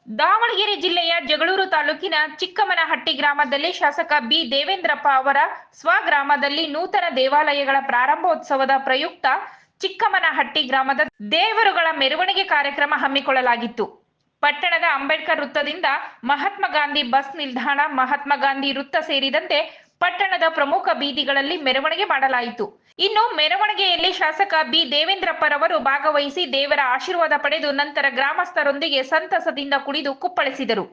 ದಾವಣಗೆರೆ ಜಿಲ್ಲೆಯ ಜಗಳೂರು ತಾಲೂಕಿನ ಚಿಕ್ಕಮ್ಮನಹಟ್ಟಿ ಗ್ರಾಮದಲ್ಲಿ ಶಾಸಕ ಬಿ ದೇವೇಂದ್ರಪ್ಪ ಅವರ ಸ್ವಗ್ರಾಮದಲ್ಲಿ ನೂತನ ದೇವಾಲಯಗಳ ಪ್ರಾರಂಭೋತ್ಸವದ ಪ್ರಯುಕ್ತ ಚಿಕ್ಕಮ್ಮನಹಟ್ಟಿ ಗ್ರಾಮದ ದೇವರುಗಳ ಮೆರವಣಿಗೆ ಕಾರ್ಯಕ್ರಮ ಹಮ್ಮಿಕೊಳ್ಳಲಾಗಿತ್ತು. ಪಟ್ಟಣದ ಅಂಬೇಡ್ಕರ್ ವೃತ್ತದಿಂದ ಮಹಾತ್ಮ ಗಾಂಧಿ ಬಸ್ ನಿಲ್ದಾಣ, ಮಹಾತ್ಮ ಗಾಂಧಿ ವೃತ್ತ ಸೇರಿದಂತೆ ಪಟ್ಟಣದ ಪ್ರಮುಖ ಬೀದಿಗಳಲ್ಲಿ ಮೆರವಣಿಗೆ ಮಾಡಲಾಯಿತು. ಇನ್ನು ಮೆರವಣಿಗೆಯಲ್ಲಿ ಶಾಸಕ ಬಿ ದೇವೇಂದ್ರಪ್ಪರವರು ಭಾಗವಹಿಸಿ ದೇವರ ಆಶೀರ್ವಾದ ಪಡೆದು ನಂತರ ಗ್ರಾಮಸ್ಥರೊಂದಿಗೆ ಸಂತಸದಿಂದ ಕುಣಿದು ಕುಪ್ಪಳಿಸಿದರು.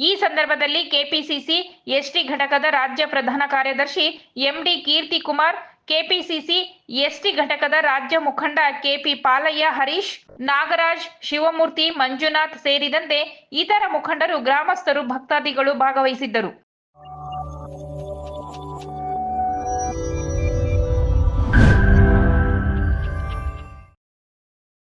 ಈ ಸಂದರ್ಭದಲ್ಲಿ ಕೆಪಿಸಿಸಿ ಎಸ್ಟಿ ಘಟಕದ ರಾಜ್ಯ ಪ್ರಧಾನ ಕಾರ್ಯದರ್ಶಿ ಎಂಡಿ ಕೀರ್ತಿ ಕುಮಾರ್, ಕೆಪಿಸಿಸಿ ಎಸ್ಟಿ ಘಟಕದ ರಾಜ್ಯ ಮುಖಂಡ ಕೆಪಿ ಪಾಲಯ್ಯ, ಹರೀಶ್, ನಾಗರಾಜ್, ಶಿವಮೂರ್ತಿ, ಮಂಜುನಾಥ್ ಸೇರಿದಂತೆ ಇತರ ಮುಖಂಡರು, ಗ್ರಾಮಸ್ಥರು, ಭಕ್ತಾದಿಗಳು ಭಾಗವಹಿಸಿದ್ದರು.